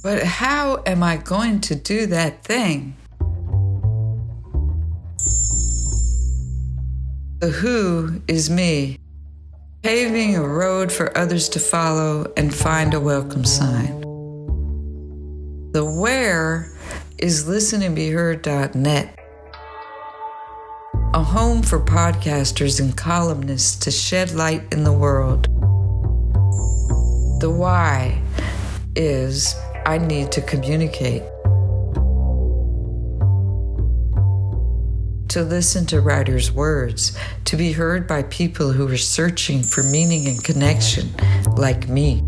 But how am I going to do that thing? The who is me, paving a road for others to follow and find a welcome sign. The where is listenandbeheard.net, a home for podcasters and columnists to shed light in the world. The why is I need to communicate. To listen to writers' words, to be heard by people who are searching for meaning and connection, like me.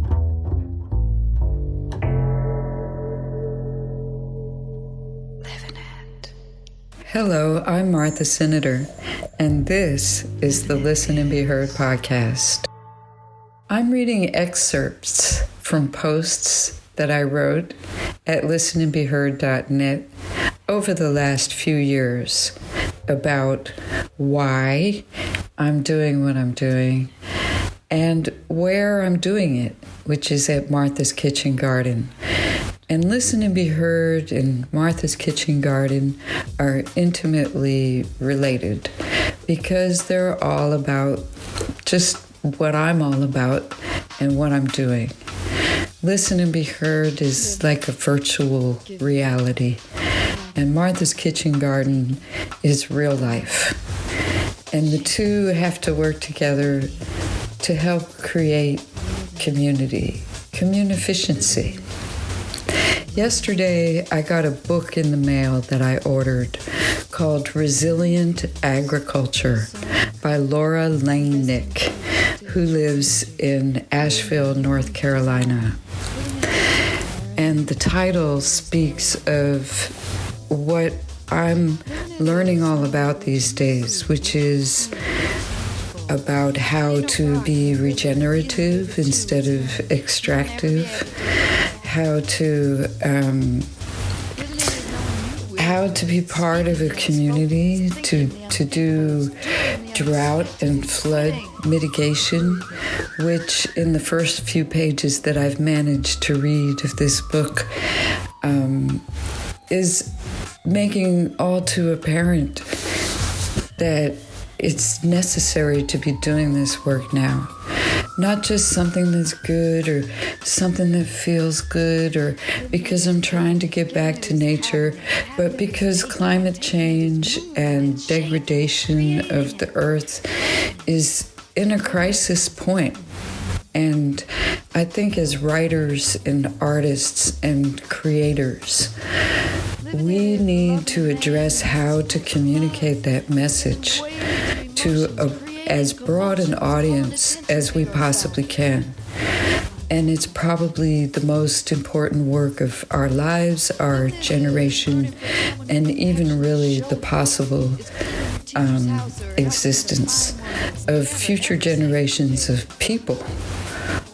Living it. Hello, I'm Martha Senator, and this is the Listen and Be Heard podcast. I'm reading excerpts from posts that I wrote at listenandbeheard.net over the last few years about why I'm doing what I'm doing and where I'm doing it, which is at Martha's Kitchen Garden. And Listen and Be Heard and Martha's Kitchen Garden are intimately related because they're all about just what I'm all about and what I'm doing. Listen and Be Heard is like a virtual reality, and Martha's Kitchen Garden is real life. And the two have to work together to help create community, communificency. Yesterday, I got a book in the mail that I ordered called Resilient Agriculture by Laura Langnick, who lives in Asheville, North Carolina. And the title speaks of what I'm learning all about these days, which is about how to be regenerative instead of extractive, how to be part of a community, to do drought and flood mitigation, which in the first few pages that I've managed to read of this book is making all too apparent that it's necessary to be doing this work now. Not just something that's good or something that feels good or because I'm trying to get back to nature, but because climate change and degradation of the earth is in a crisis point. And I think as writers and artists and creators, we need to address how to communicate that message to as broad an audience as we possibly can. And it's probably the most important work of our lives, our generation, and even really the possible existence of future generations of people.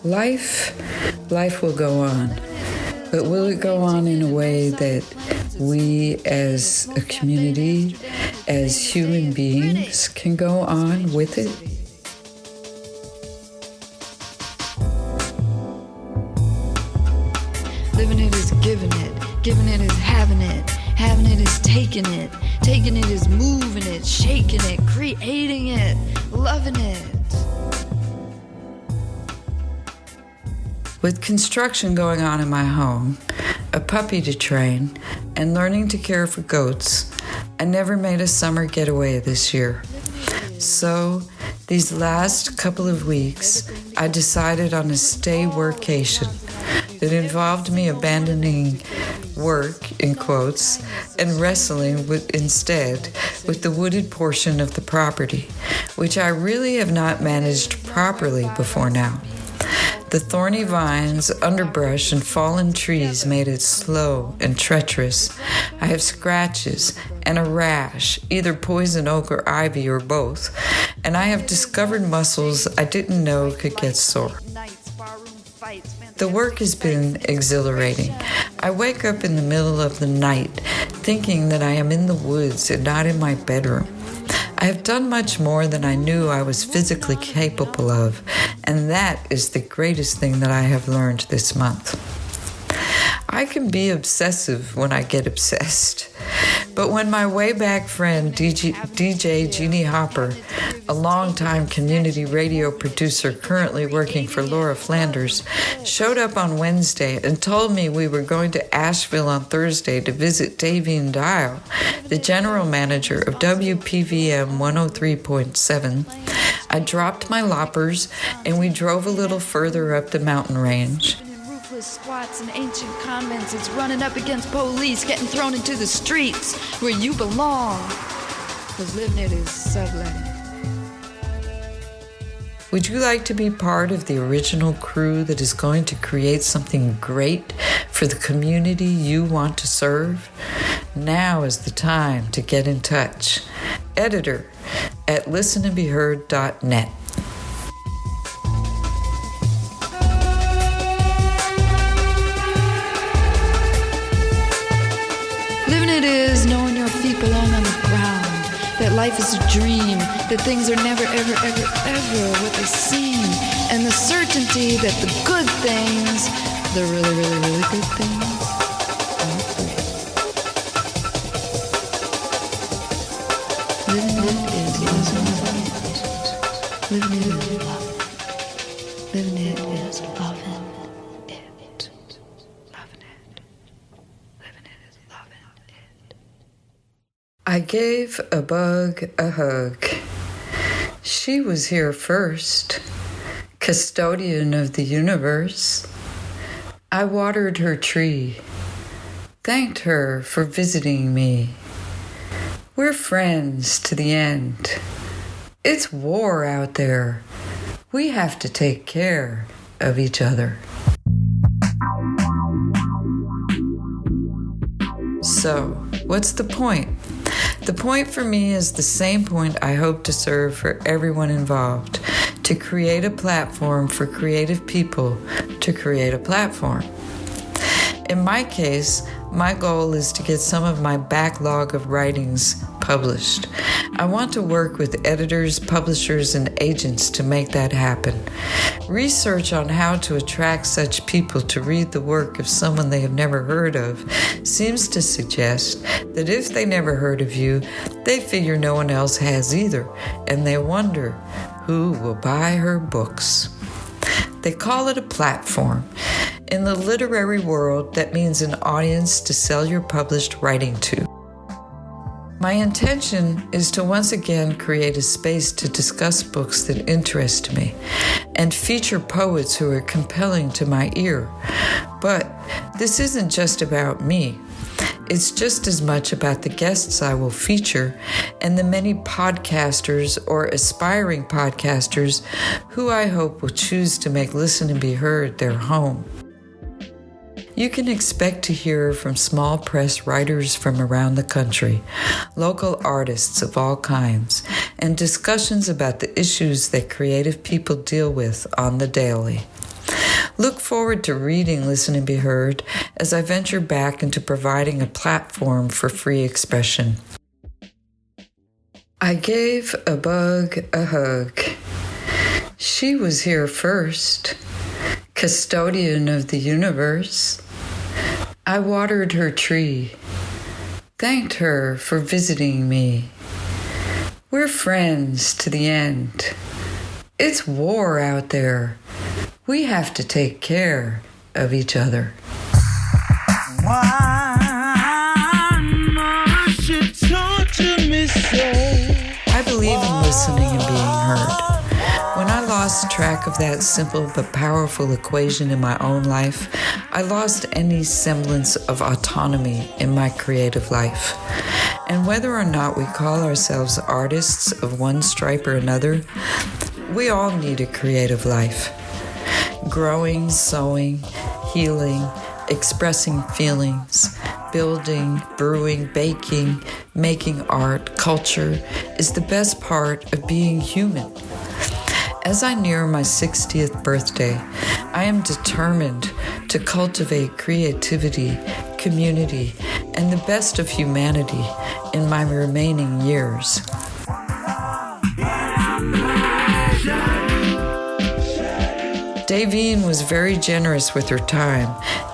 Life will go on, but will it go on in a way that we as a community, as human beings, can go on with it? Living it is giving it is having it is taking it is moving it, shaking it, creating it, loving it. With construction going on in my home, a puppy to train, and learning to care for goats, I never made a summer getaway this year. So, these last couple of weeks, I decided on a stay workation that involved me abandoning work, in quotes, and wrestling instead with the wooded portion of the property, which I really have not managed properly before now. The thorny vines, underbrush, and fallen trees made it slow and treacherous. I have scratches and a rash, either poison oak or ivy or both, and I have discovered muscles I didn't know could get sore. The work has been exhilarating. I wake up in the middle of the night thinking that I am in the woods and not in my bedroom. I have done much more than I knew I was physically capable of, and that is the greatest thing that I have learned this month. I can be obsessive when I get obsessed. But when my way back friend, DJ Jeannie Hopper, a longtime community radio producer currently working for Laura Flanders, showed up on Wednesday and told me we were going to Asheville on Thursday to visit Davine Dial, the general manager of WPVM 103.7, I dropped my loppers and we drove a little further up the mountain range. Squats and ancient convents, it's running up against police, getting thrown into the streets where you belong, because living it is subletting. Would you like to be part of the original crew that is going to create something great for the community you want to serve? Now is the time to get in touch. Editor at listenandbeheard.net. Living it is knowing your feet belong on the ground, that life is a dream, that things are never, ever, ever, ever what they seem, and the certainty that the good things, the really, really, really good things, are free. Living it is loving it. Living it is loving it. Living it is loving it. Loving it. Living it is loving it. I gave a bug a hug. She was here first, custodian of the universe. I watered her tree, thanked her for visiting me. We're friends to the end. It's war out there. We have to take care of each other. So, what's the point? The point for me is the same point I hope to serve for everyone involved, to create a platform for creative people to create a platform. In my case, my goal is to get some of my backlog of writings published. I want to work with editors, publishers, and agents to make that happen. Research on how to attract such people to read the work of someone they have never heard of seems to suggest that if they never heard of you, they figure no one else has either, and they wonder who will buy her books. They call it a platform. In the literary world, that means an audience to sell your published writing to. My intention is to once again create a space to discuss books that interest me and feature poets who are compelling to my ear. But this isn't just about me. It's just as much about the guests I will feature and the many podcasters or aspiring podcasters who I hope will choose to make Listen and Be Heard their home. You can expect to hear from small press writers from around the country, local artists of all kinds, and discussions about the issues that creative people deal with on the daily. Look forward to reading Listen and Be Heard as I venture back into providing a platform for free expression. I gave a bug a hug. She was here first, custodian of the universe. I watered her tree, thanked her for visiting me. We're friends to the end. It's war out there. We have to take care of each other. Why must you torture me so? I believe in listening and being heard. When I lost track of that simple but powerful equation in my own life, I lost any semblance of autonomy in my creative life. And whether or not we call ourselves artists of one stripe or another, we all need a creative life. Growing, sewing, healing, expressing feelings, building, brewing, baking, making art, culture is the best part of being human. As I near my 60th birthday, I am determined to cultivate creativity, community, and the best of humanity in my remaining years. Davine was very generous with her time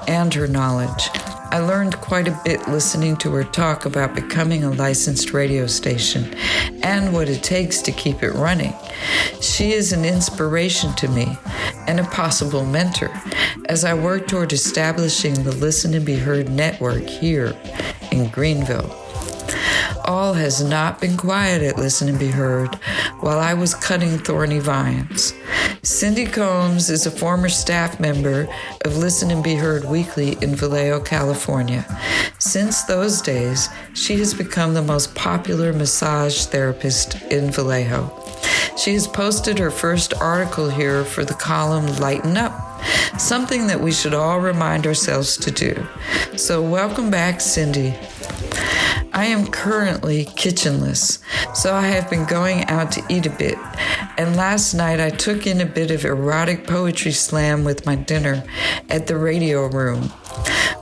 and her knowledge. I learned quite a bit listening to her talk about becoming a licensed radio station and what it takes to keep it running. She is an inspiration to me and a possible mentor as I work toward establishing the Listen and Be Heard network here in Greenville. All has not been quiet at Listen and Be Heard while I was cutting thorny vines. Cindy Combs is a former staff member of Listen and Be Heard Weekly in Vallejo, California. Since those days, she has become the most popular massage therapist in Vallejo. She has posted her first article here for the column Lighten Up, something that we should all remind ourselves to do. So welcome back, Cindy. I am currently kitchenless, so I have been going out to eat a bit, and last night I took in a bit of erotic poetry slam with my dinner at the Radio Room.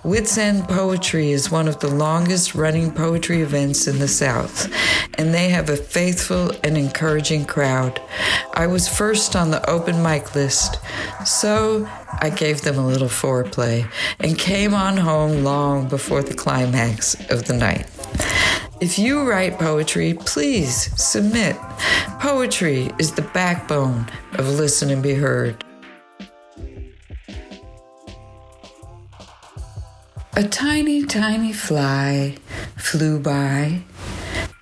Wits End Poetry is one of the longest running poetry events in the South, and they have a faithful and encouraging crowd. I was first on the open mic list, so I gave them a little foreplay and came on home long before the climax of the night. If you write poetry, please submit. Poetry is the backbone of Listen and Be Heard. A tiny, tiny fly flew by,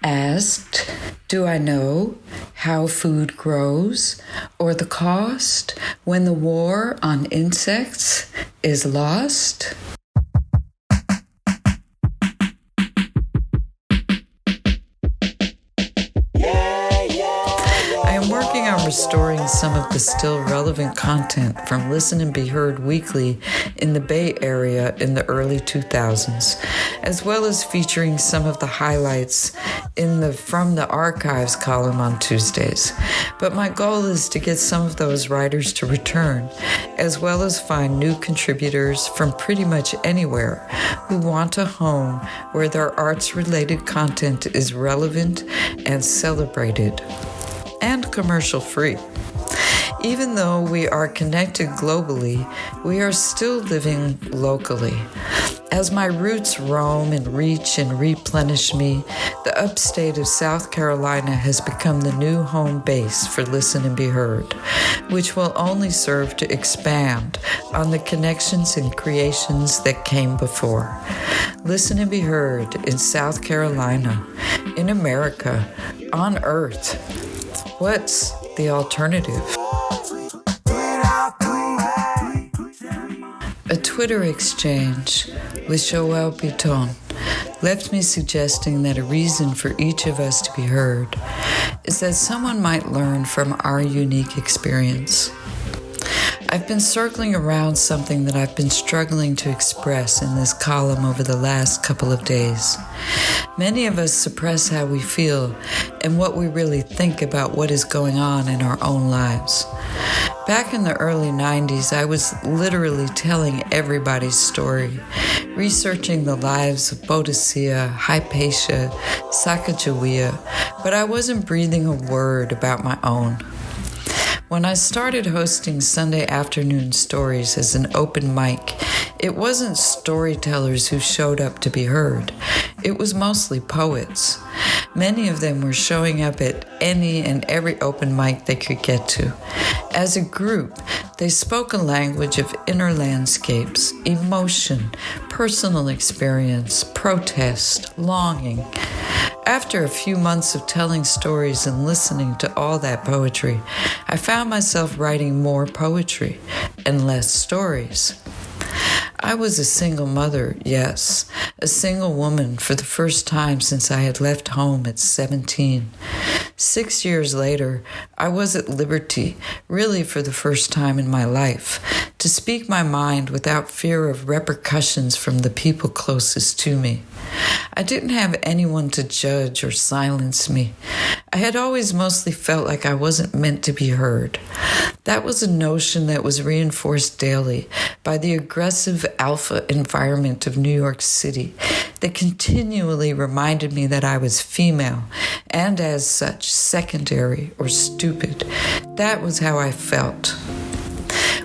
asked, "Do I know how food grows or the cost when the war on insects is lost?" Restoring some of the still relevant content from Listen and Be Heard Weekly in the Bay Area in the early 2000s, as well as featuring some of the highlights in the From the Archives column on Tuesdays. But my goal is to get some of those writers to return, as well as find new contributors from pretty much anywhere who want a home where their arts-related content is relevant and celebrated, and commercial-free. Even though we are connected globally, we are still living locally. As my roots roam and reach and replenish me, the upstate of South Carolina has become the new home base for Listen and Be Heard, which will only serve to expand on the connections and creations that came before. Listen and Be Heard in South Carolina, in America, on Earth. What's the alternative? A Twitter exchange with Joël Piton left me suggesting that a reason for each of us to be heard is that someone might learn from our unique experience. I've been circling around something that I've been struggling to express in this column over the last couple of days. Many of us suppress how we feel and what we really think about what is going on in our own lives. Back in the early 90s, I was literally telling everybody's story, researching the lives of Boadicea, Hypatia, Sacagawea, but I wasn't breathing a word about my own. When I started hosting Sunday afternoon stories as an open mic, it wasn't storytellers who showed up to be heard. It was mostly poets. Many of them were showing up at any and every open mic they could get to. As a group, they spoke a language of inner landscapes, emotion, personal experience, protest, longing. After a few months of telling stories and listening to all that poetry, I found myself writing more poetry and less stories. I was a single mother, yes, a single woman for the first time since I had left home at 17. 6 years later, I was at liberty, really for the first time in my life, to speak my mind without fear of repercussions from the people closest to me. I didn't have anyone to judge or silence me. I had always mostly felt like I wasn't meant to be heard. That was a notion that was reinforced daily by the aggressive alpha environment of New York City that continually reminded me that I was female and as such secondary or stupid. That was how I felt.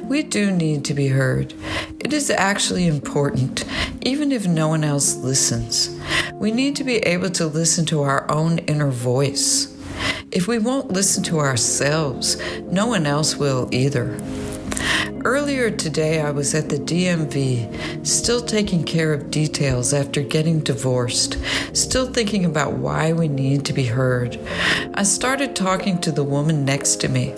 We do need to be heard. It is actually important, even if no one else listens. We need to be able to listen to our own inner voice. If we won't listen to ourselves, no one else will either. Earlier today, I was at the DMV, still taking care of details after getting divorced, still thinking about why we need to be heard. I started talking to the woman next to me.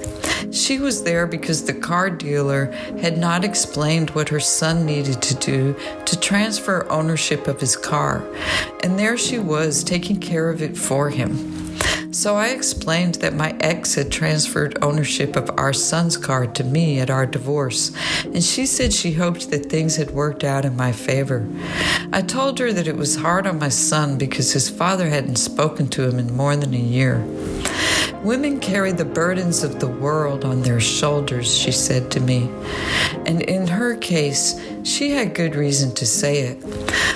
She was there because the car dealer had not explained what her son needed to do to transfer ownership of his car, and there she was taking care of it for him. So I explained that my ex had transferred ownership of our son's car to me at our divorce, and she said she hoped that things had worked out in my favor. I told her that it was hard on my son because his father hadn't spoken to him in more than a year. Women carry the burdens of the world on their shoulders, she said to me. And in her case, she had good reason to say it.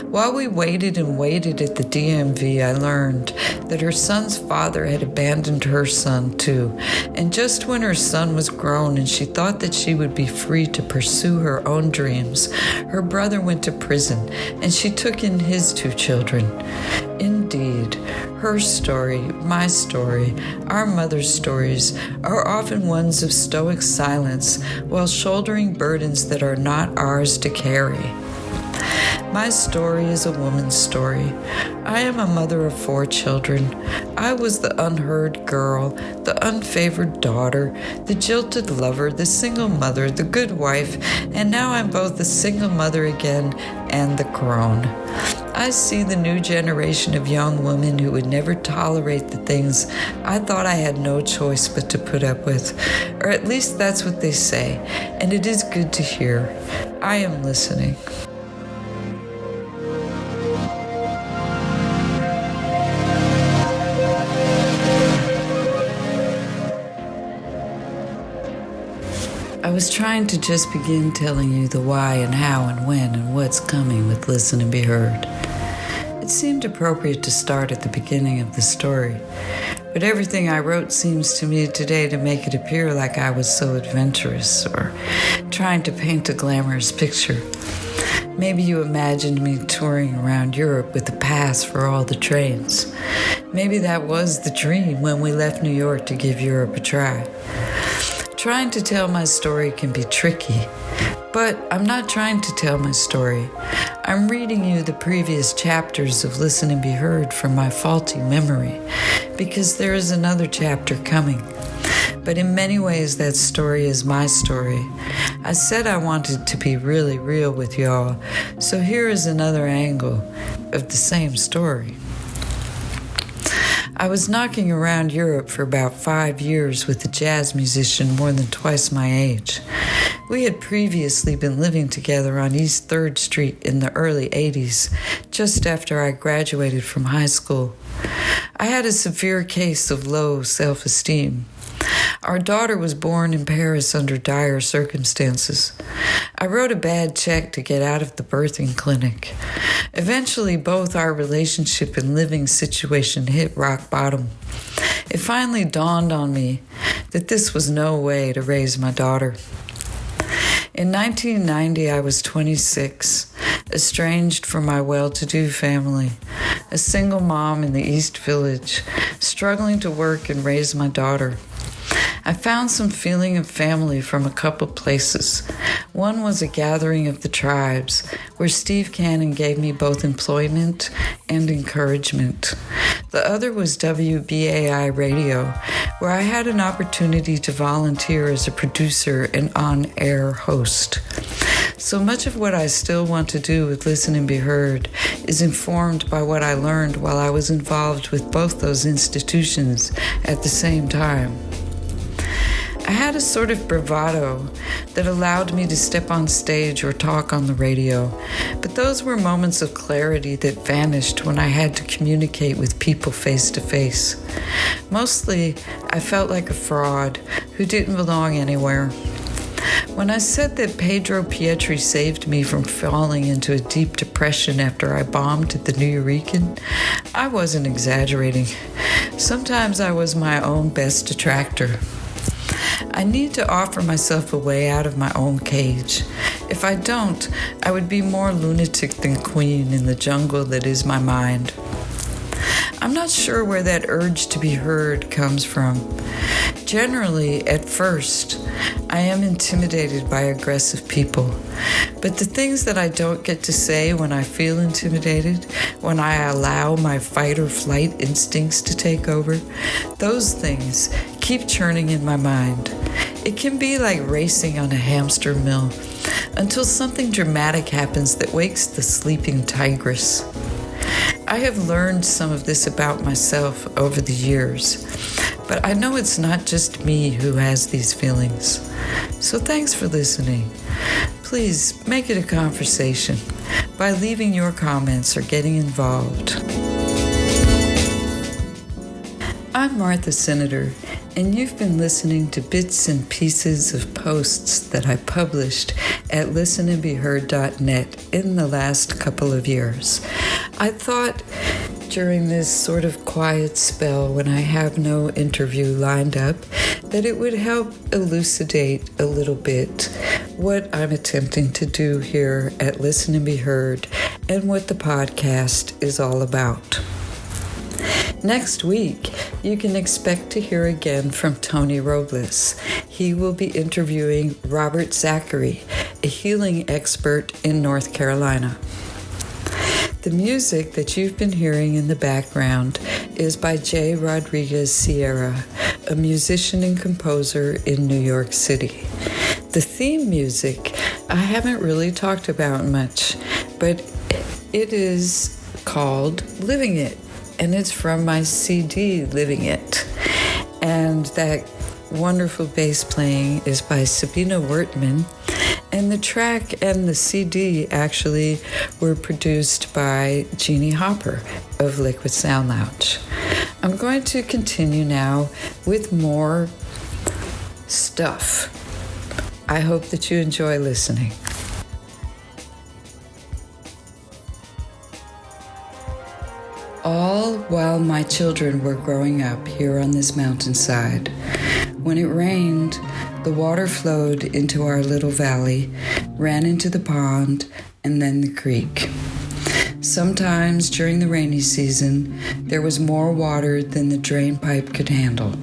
While we waited and waited at the DMV, I learned that her son's father had abandoned her son too. And just when her son was grown and she thought that she would be free to pursue her own dreams, her brother went to prison and she took in his 2 children. Indeed, her story, my story, our mother's stories are often ones of stoic silence while shouldering burdens that are not ours to carry. My story is a woman's story. I am a mother of 4 children. I was the unheard girl, the unfavored daughter, the jilted lover, the single mother, the good wife, and now I'm both the single mother again and the crone. I see the new generation of young women who would never tolerate the things I thought I had no choice but to put up with, or at least that's what they say, and it is good to hear. I am listening. I was trying to just begin telling you the why and how and when and what's coming with Listen and Be Heard. It seemed appropriate to start at the beginning of the story, but everything I wrote seems to me today to make it appear like I was so adventurous or trying to paint a glamorous picture. Maybe you imagined me touring around Europe with a pass for all the trains. Maybe that was the dream when we left New York to give Europe a try. Trying to tell my story can be tricky, but I'm not trying to tell my story. I'm reading you the previous chapters of Listen and Be Heard from my faulty memory, because there is another chapter coming. But in many ways, that story is my story. I said I wanted to be really real with y'all, so here is another angle of the same story. I was knocking around Europe for about 5 years with a jazz musician more than twice my age. We had previously been living together on East 3rd Street in the early 80s, just after I graduated from high school. I had a severe case of low self-esteem. Our daughter was born in Paris under dire circumstances. I wrote a bad check to get out of the birthing clinic. Eventually, both our relationship and living situation hit rock bottom. It finally dawned on me that this was no way to raise my daughter. In 1990, I was 26, estranged from my well-to-do family, a single mom in the East Village, struggling to work and raise my daughter. I found some feeling of family from a couple places. One was a gathering of the tribes, where Steve Cannon gave me both employment and encouragement. The other was WBAI Radio, where I had an opportunity to volunteer as a producer and on-air host. So much of what I still want to do with Listen and Be Heard is informed by what I learned while I was involved with both those institutions at the same time. I had a sort of bravado that allowed me to step on stage or talk on the radio, but those were moments of clarity that vanished when I had to communicate with people face to face. Mostly, I felt like a fraud who didn't belong anywhere. When I said that Pedro Pietri saved me from falling into a deep depression after I bombed at the Nuyorican, I wasn't exaggerating. Sometimes I was my own best detractor. I need to offer myself a way out of my own cage. If I don't, I would be more lunatic than queen in the jungle that is my mind. I'm not sure where that urge to be heard comes from. Generally, at first, I am intimidated by aggressive people. But the things that I don't get to say when I feel intimidated, when I allow my fight or flight instincts to take over, those things keep churning in my mind. It can be like racing on a hamster mill until something dramatic happens that wakes the sleeping tigress. I have learned some of this about myself over the years, but I know it's not just me who has these feelings. So thanks for listening. Please make it a conversation by leaving your comments or getting involved. I'm Martha Senator, and you've been listening to bits and pieces of posts that I published at listenandbeheard.net in the last couple of years. I thought during this sort of quiet spell when I have no interview lined up that it would help elucidate a little bit what I'm attempting to do here at Listen and Be Heard and what the podcast is all about. Next week, you can expect to hear again from Tony Robles. He will be interviewing Robert Zachary, a healing expert in North Carolina. The music that you've been hearing in the background is by J. Rodriguez Sierra, a musician and composer in New York City. The theme music I haven't really talked about much, but it is called Living It, and it's from my CD, Living It. And that wonderful bass playing is by Sabina Wertman, and the track and the CD actually were produced by Jeannie Hopper of Liquid Sound Lounge. I'm going to continue now with more stuff. I hope that you enjoy listening. All while my children were growing up here on this mountainside. When it rained, the water flowed into our little valley, ran into the pond, and then the creek. Sometimes during the rainy season, there was more water than the drain pipe could handle.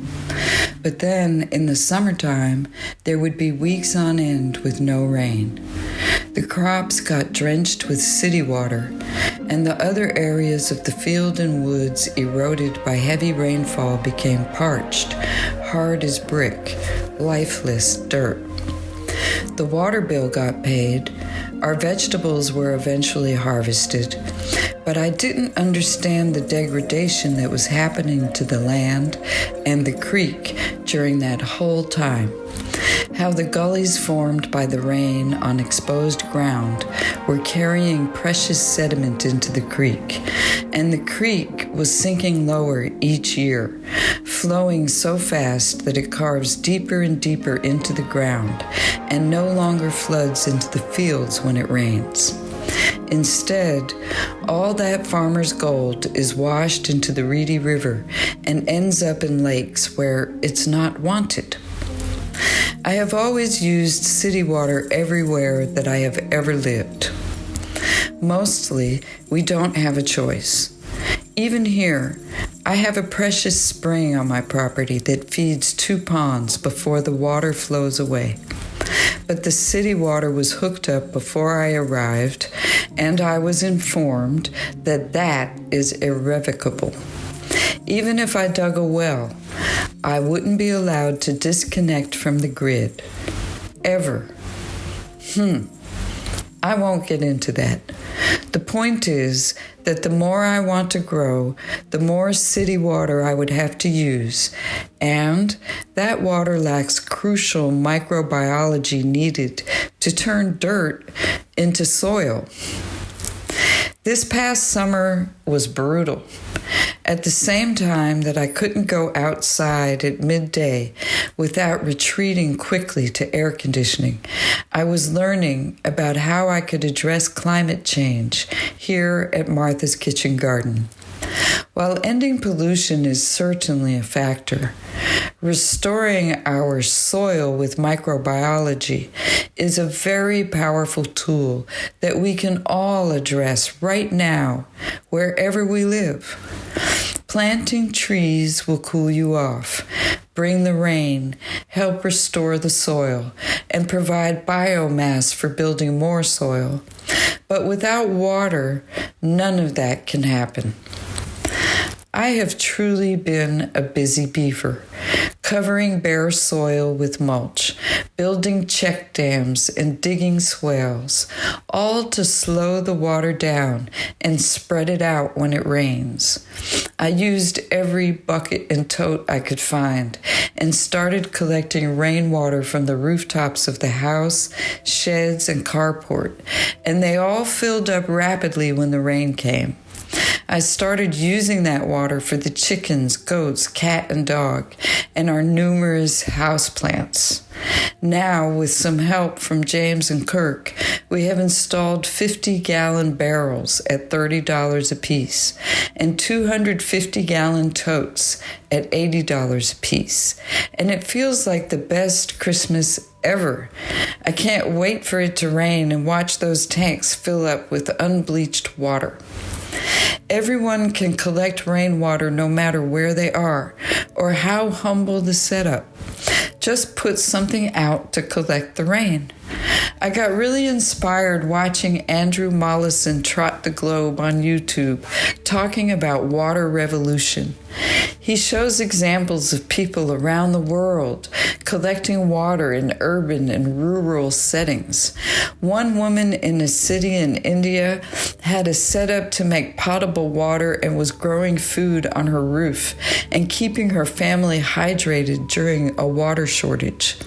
But then, in the summertime, there would be weeks on end with no rain. The crops got drenched with city water, and the other areas of the field and woods eroded by heavy rainfall became parched, hard as brick, lifeless dirt. The water bill got paid, our vegetables were eventually harvested, but I didn't understand the degradation that was happening to the land and the creek during that whole time. How the gullies formed by the rain on exposed ground were carrying precious sediment into the creek, and the creek was sinking lower each year, flowing so fast that it carves deeper and deeper into the ground and no longer floods into the fields when it rains. Instead, all that farmer's gold is washed into the Reedy River and ends up in lakes where it's not wanted. I have always used city water everywhere that I have ever lived. Mostly, we don't have a choice. Even here, I have a precious spring on my property that feeds 2 ponds before the water flows away. But the city water was hooked up before I arrived, and I was informed that that is irrevocable. Even if I dug a well, I wouldn't be allowed to disconnect from the grid. Ever. I won't get into that. The point is that the more I want to grow, the more city water I would have to use, and that water lacks crucial microbiology needed to turn dirt into soil. This past summer was brutal. At the same time that I couldn't go outside at midday without retreating quickly to air conditioning, I was learning about how I could address climate change here at Martha's Kitchen Garden. While ending pollution is certainly a factor, restoring our soil with microbiology is a very powerful tool that we can all address right now, wherever we live. Planting trees will cool you off, bring the rain, help restore the soil, and provide biomass for building more soil. But without water, none of that can happen. I have truly been a busy beaver, covering bare soil with mulch, building check dams and digging swales, all to slow the water down and spread it out when it rains. I used every bucket and tote I could find and started collecting rainwater from the rooftops of the house, sheds, and carport, and they all filled up rapidly when the rain came. I started using that water for the chickens, goats, cat, and dog, and our numerous houseplants. Now, with some help from James and Kirk, we have installed 50-gallon barrels at $30 apiece and 250-gallon totes at $80 apiece, and it feels like the best Christmas ever. I can't wait for it to rain and watch those tanks fill up with unbleached water. Everyone can collect rainwater no matter where they are or how humble the setup. Just put something out to collect the rain. I got really inspired watching Andrew Mollison trot the globe on YouTube talking about water revolution. He shows examples of people around the world collecting water in urban and rural settings. One woman in a city in India had a setup to make potable water and was growing food on her roof and keeping her family hydrated during a water shortage.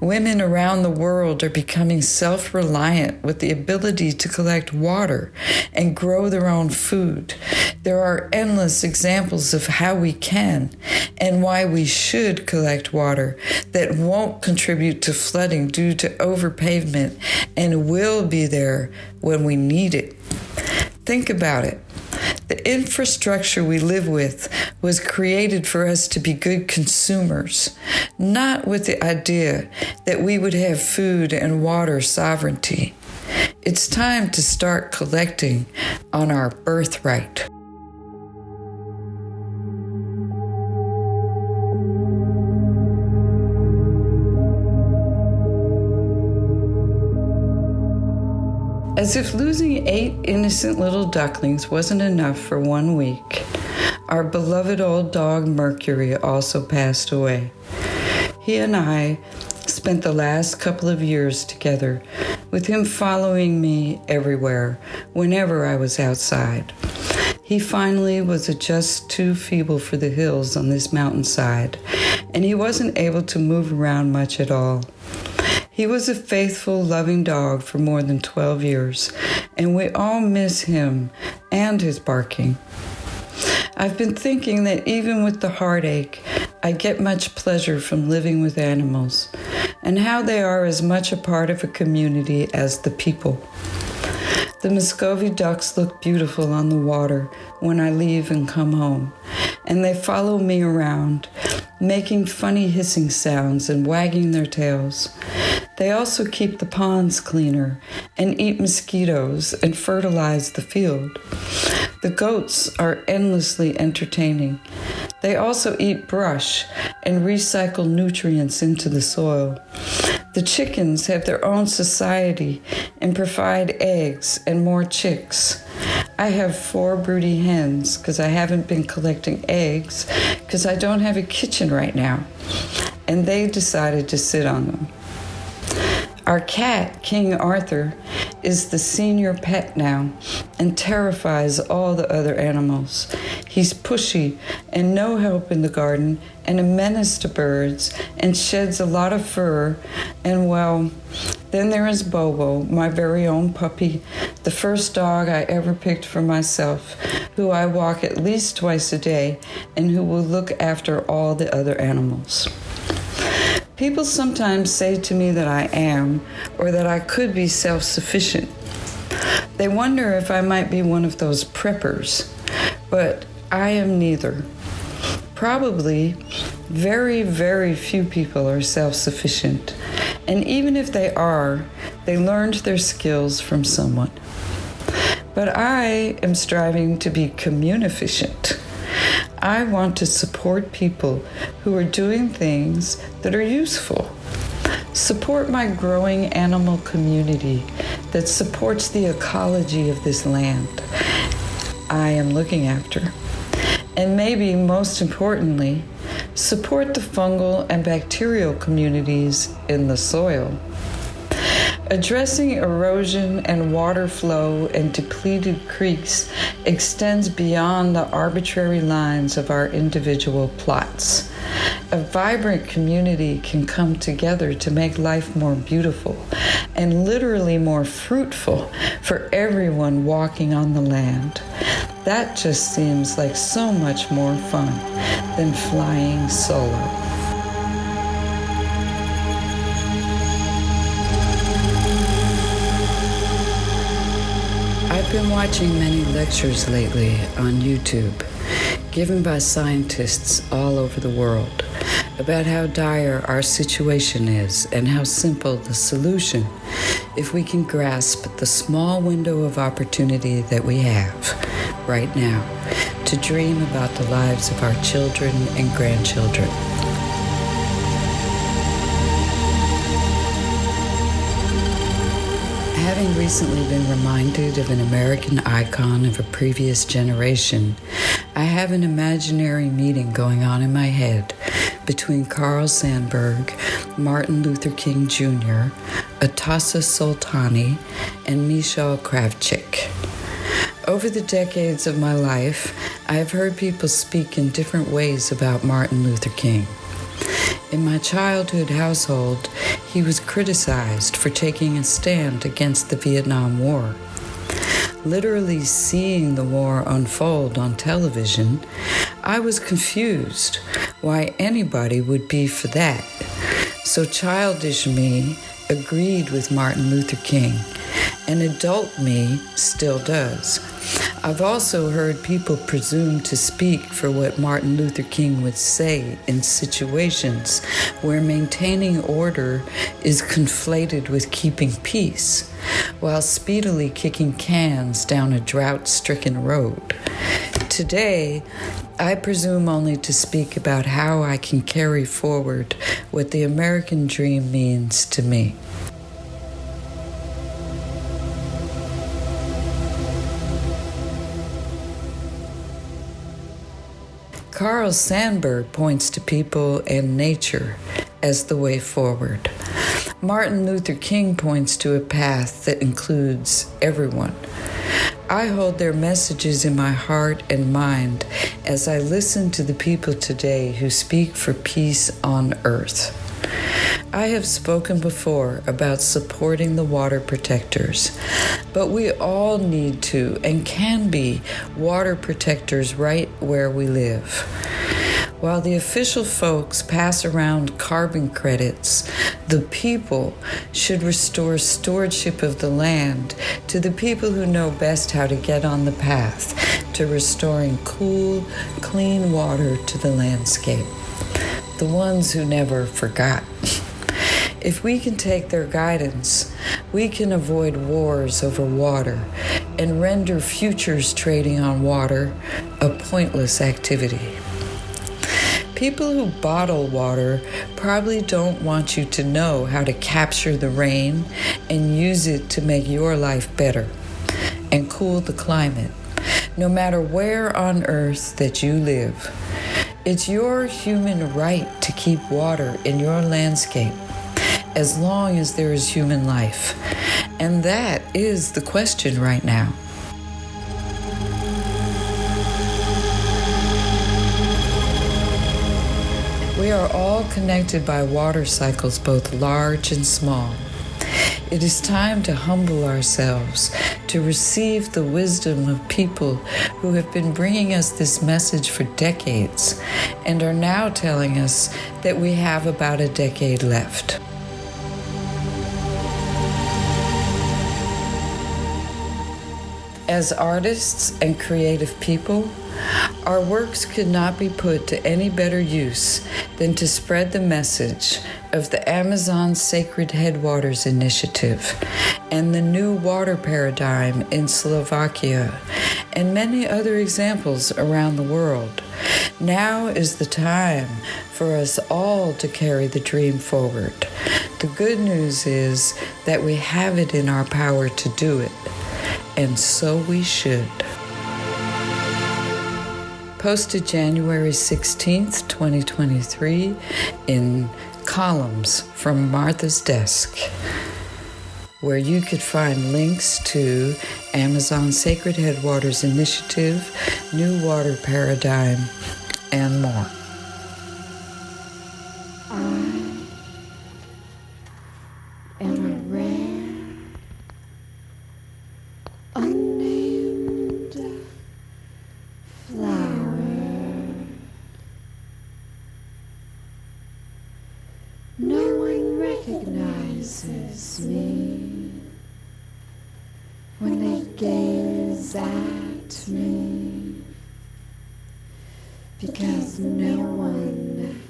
Women around the world are becoming self-reliant with the ability to collect water and grow their own food. There are endless examples of how we can and why we should collect water that won't contribute to flooding due to overpavement and will be there when we need it. Think about it. The infrastructure we live with was created for us to be good consumers, not with the idea that we would have food and water sovereignty. It's time to start collecting on our birthright. As if losing 8 innocent little ducklings wasn't enough for 1 week, our beloved old dog Mercury also passed away. He and I spent the last couple of years together, with him following me everywhere, whenever I was outside. He finally was just too feeble for the hills on this mountainside, and he wasn't able to move around much at all. He was a faithful, loving dog for more than 12 years, and we all miss him and his barking. I've been thinking that even with the heartache, I get much pleasure from living with animals, and how they are as much a part of a community as the people. The Muscovy ducks look beautiful on the water when I leave and come home, and they follow me around, making funny hissing sounds and wagging their tails. They also keep the ponds cleaner and eat mosquitoes and fertilize the field. The goats are endlessly entertaining. They also eat brush and recycle nutrients into the soil. The chickens have their own society and provide eggs and more chicks. I have 4 broody hens because I haven't been collecting eggs because I don't have a kitchen right now, and they decided to sit on them. Our cat, King Arthur, is the senior pet now and terrifies all the other animals. He's pushy and no help in the garden and a menace to birds and sheds a lot of fur. And well, then there is Bobo, my very own puppy, the first dog I ever picked for myself, who I walk at least twice a day and who will look after all the other animals. People sometimes say to me that I am, or that I could be self-sufficient. They wonder if I might be one of those preppers, but I am neither. Probably very, very few people are self-sufficient. And even if they are, they learned their skills from someone. But I am striving to be communefficient. I want to support people who are doing things that are useful. Support my growing animal community that supports the ecology of this land I am looking after. And maybe most importantly, support the fungal and bacterial communities in the soil. Addressing erosion and water flow and depleted creeks extends beyond the arbitrary lines of our individual plots. A vibrant community can come together to make life more beautiful and literally more fruitful for everyone walking on the land. That just seems like so much more fun than flying solo. I've been watching many lectures lately on YouTube, given by scientists all over the world, about how dire our situation is and how simple the solution if we can grasp the small window of opportunity that we have right now to dream about the lives of our children and grandchildren. Having recently been reminded of an American icon of a previous generation, I have an imaginary meeting going on in my head between Carl Sandburg, Martin Luther King Jr., Atassa Soltani, and Michal Kravchik. Over the decades of my life, I have heard people speak in different ways about Martin Luther King. In my childhood household, he was criticized for taking a stand against the Vietnam War. Literally seeing the war unfold on television, I was confused why anybody would be for that. So childish me agreed with Martin Luther King, and adult me still does. I've also heard people presume to speak for what Martin Luther King would say in situations where maintaining order is conflated with keeping peace, while speedily kicking cans down a drought-stricken road. Today, I presume only to speak about how I can carry forward what the American dream means to me. Carl Sandburg points to people and nature as the way forward. Martin Luther King points to a path that includes everyone. I hold their messages in my heart and mind as I listen to the people today who speak for peace on earth. I have spoken before about supporting the water protectors, but we all need to and can be water protectors right where we live. While the official folks pass around carbon credits, the people should restore stewardship of the land to the people who know best how to get on the path to restoring cool, clean water to the landscape. The ones who never forgot. If we can take their guidance, we can avoid wars over water and render futures trading on water a pointless activity. People who bottle water probably don't want you to know how to capture the rain and use it to make your life better and cool the climate, no matter where on earth that you live. It's your human right to keep water in your landscape as long as there is human life. And that is the question right now. We are all connected by water cycles, both large and small. It is time to humble ourselves to receive the wisdom of people who have been bringing us this message for decades and are now telling us that we have about a decade left. As artists and creative people, Our works could not be put to any better use than to spread the message of the Amazon Sacred Headwaters Initiative and the New Water Paradigm in Slovakia, and many other examples around the world. Now is the time for us all to carry the dream forward. The good news is that we have it in our power to do it, and so we should. Posted January 16th, 2023 in Columns from Martha's Desk, where you could find links to Amazon Sacred Headwaters Initiative, New Water Paradigm, and more. I am a rare, unnamed flower. No one recognizes me when they gaze at me, because no one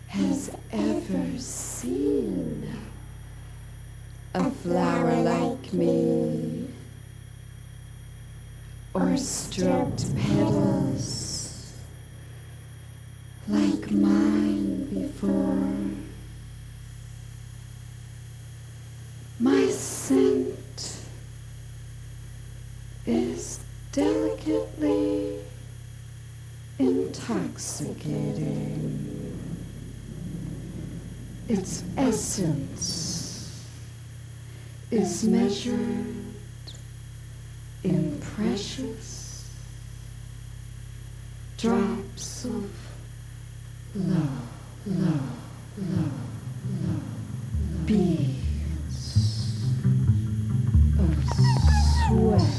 has ever seen a flower like me, or stroked petals like mine before. My scent is delicately intoxicating. Its essence is measured in precious drops of love, beads of sweat,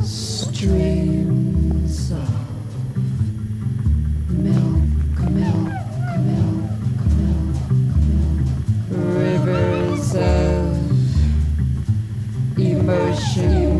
streams of milk, rivers of emotion,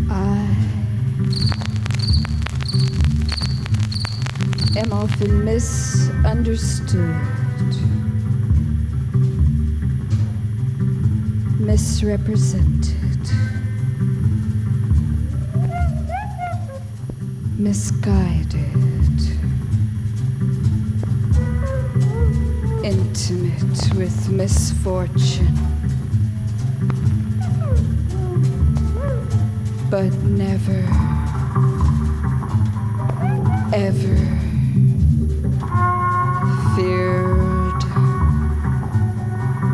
I am often misunderstood, misrepresented, misguided, intimate with misfortune, but never, ever feared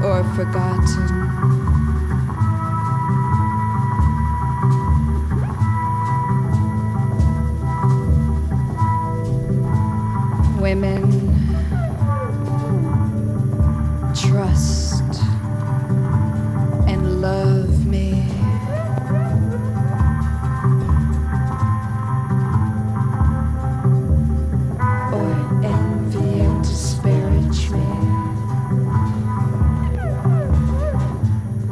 or forgotten. Women trust and love me. Or envy and disparage me.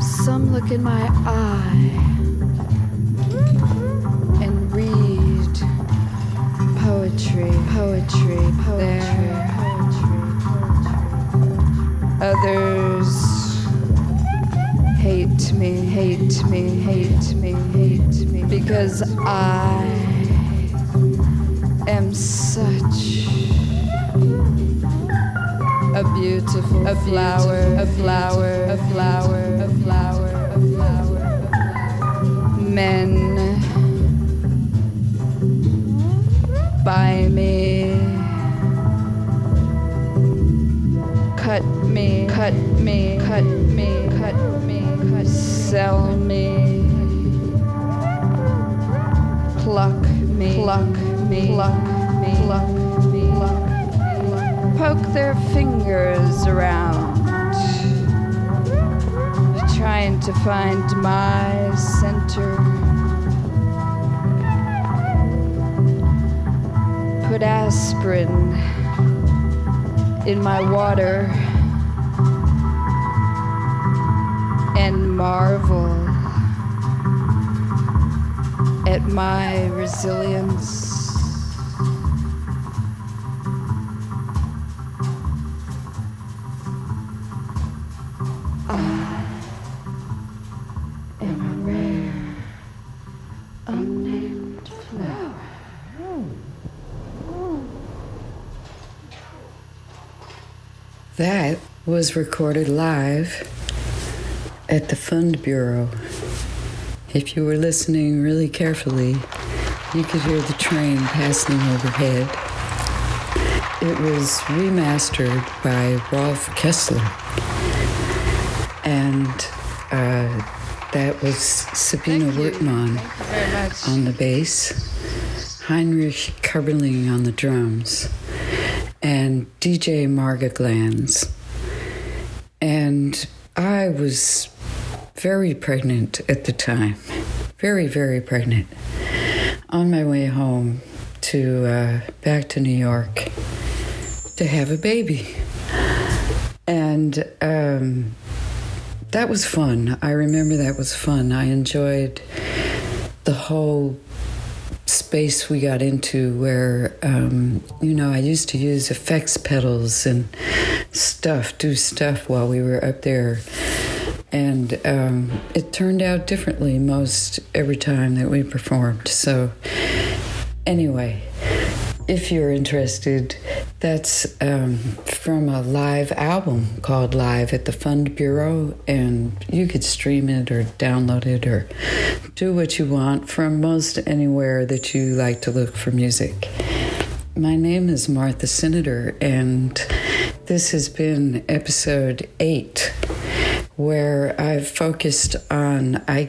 Some look in my eye and read poetry there. Others hate me because I am such a beautiful flower. Men buy me, cut me, sell me, pluck me, poke their fingers around trying to find my center. Put aspirin in my water and marvel at my resilience. I am a rare, unnamed flower. That was recorded live at the Fund Bureau. If you were listening really carefully, you could hear the train passing overhead. It was remastered by Rolf Kessler. And that was Sabina Wertmann on the bass, Heinrich Karberling on the drums, and DJ Marga Glanz. And I was very pregnant at the time, very, very pregnant, on my way home to back to New York to have a baby. And that was fun. I remember that was fun. I enjoyed the whole space we got into where, I used to use effects pedals and do stuff while we were up there. And it turned out differently most every time that we performed. So anyway, if you're interested, that's from a live album called Live at the Fund Bureau, and you could stream it or download it or do what you want from most anywhere that you like to look for music. My name is Martha Senator, and this has been episode 8, where I've focused on, I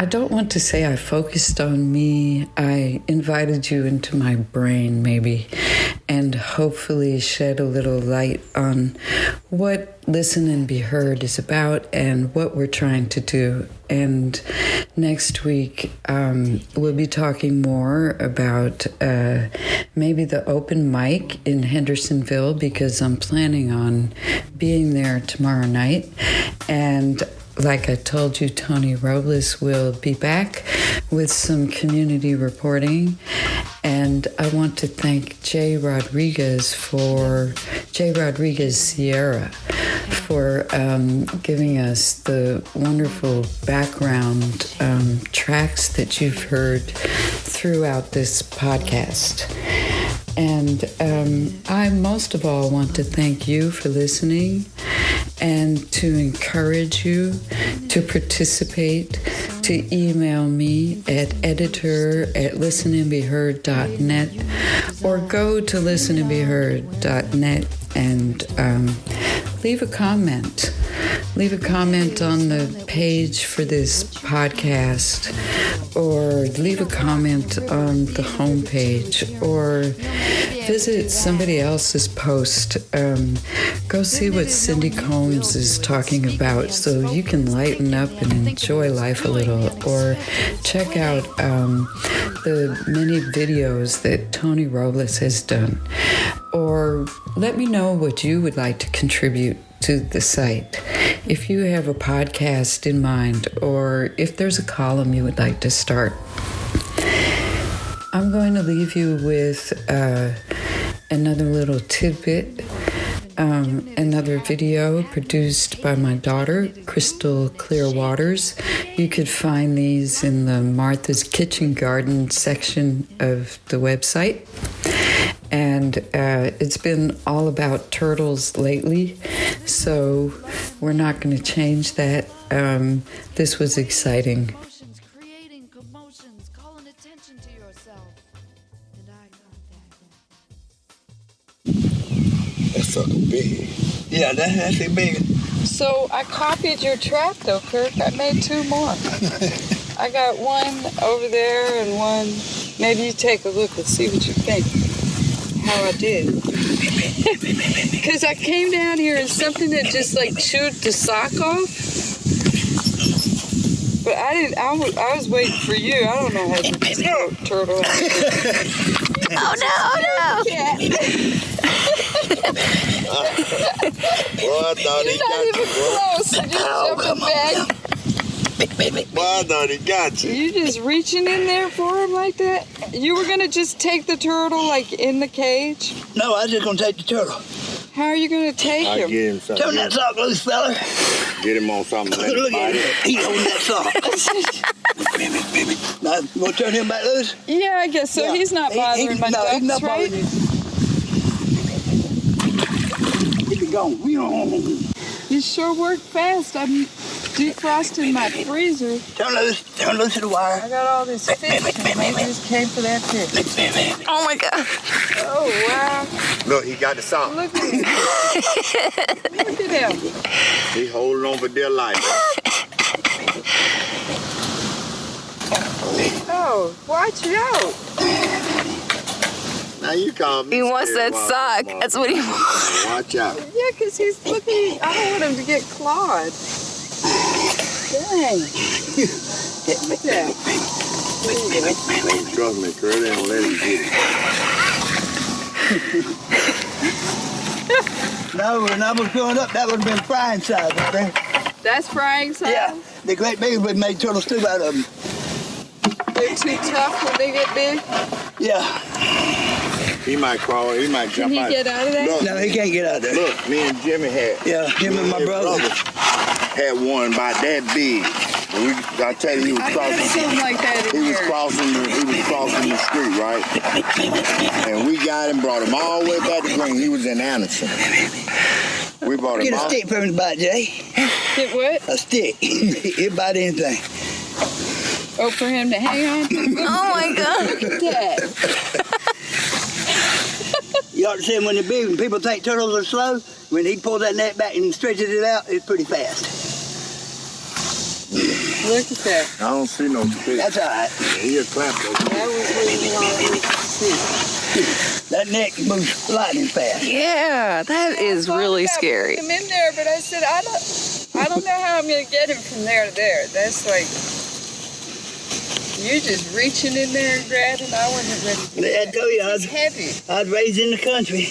don't want to say I focused on me. I invited you into my brain, maybe, and hopefully shed a little light on what Listen and Be Heard is about and what we're trying to do. And next week, we'll be talking more about maybe the open mic in Hendersonville, because I'm planning on being there tomorrow night. And like I told you, Tony Robles will be back with some community reporting. And I want to thank Jay Rodriguez Sierra for giving us the wonderful background tracks that you've heard throughout this podcast. And I most of all want to thank you for listening and to encourage you to participate, to email me at editor@listenandbeheard.net or go to listenandbeheard.net and leave a comment. Leave a comment on the page for this podcast, or leave a comment on the homepage, or visit somebody else's post. Go see what Cindy Combs is talking about so you can lighten up and enjoy life a little, or check out the many videos that Tony Robles has done, or let me know what you would like to contribute to the site. If you have a podcast in mind, or if there's a column you would like to start. I'm going to leave you with another little tidbit, another video produced by my daughter, Crystal Clear Waters. You could find these in the Martha's Kitchen Garden section of the website. And it's been all about turtles lately, so we're not going to change that. This was exciting. Creating commotions, calling attention to yourself. And I got that. That's fucking big. Yeah, that's actually big. So I copied your track, though, Kirk. I made 2 more. I got one over there and one. Maybe you take a look and see what you think. How I did. Because I came down here and something that just like chewed the sock off. But I didn't. I was waiting for you. I don't know how to do this turtle. Oh no! Boy, I thought he You're not got even you, boy. close. You're just jumping back. Boy, I thought he got you. You just reaching in there for him like that? You were gonna just take the turtle like in the cage? No, I was just gonna take the turtle. How are you gonna take I him? get him something. Turn that sock loose, fella. Get him on something. Let him Look bite at it. him. He's holding that sock. Now, you gonna turn him back loose? Yeah, I guess so. Yeah. He's not bothering my no, ducks, he's not right? bothering you. He be gone. You sure work fast. I'm defrosting my freezer. Turn loose to the wire. I got all this fish. Maybe just came for that fish. Oh my God! Oh, wow. Look, he got the sock. Look at him. Look at him. He holding on for dear life. Oh, watch out. Now you call me. He wants scared that while sock. I'm That's what he wants. Watch out. Yeah, because he's looking. I don't want him to get clawed. Dang. Look at that. Trust me, Kurt, they don't let him get it. No, when I was growing up, that would have been frying size right there. That's frying size? Yeah, the great big would made turtle stew out of them. They're too tough when they get big? Yeah. He might crawl, he might jump Can out. he get out of there? Look, No, he can't get out of there. look, me and Jimmy had. Yeah, him and my brother. Had one about that big. And I tell you, he was I got crossing. something like that in He was here. crossing the street, right? And we got him, brought him all the way back to Green. He was in Anderson. We brought Get him a out. stick for him to bite, Jay. Get what? A stick. He'll bite anything. Oh, for him to hang on to? Oh my God! Look at that. You ought to see him when they're big. When people think turtles are slow, when he pulls that net back and stretches it out, it's pretty fast. Look at that. I don't see no fish. That's all right. He'll clap though. That was what we wanted to see. That neck moves lightning fast. Yeah, that is I thought really about scary. putting him in there, but I said I don't know how I'm gonna get him from there to there. That's like you just reaching in there and grabbing. I wasn't ready to do I that. told you, It's heavy. I was raised in the country.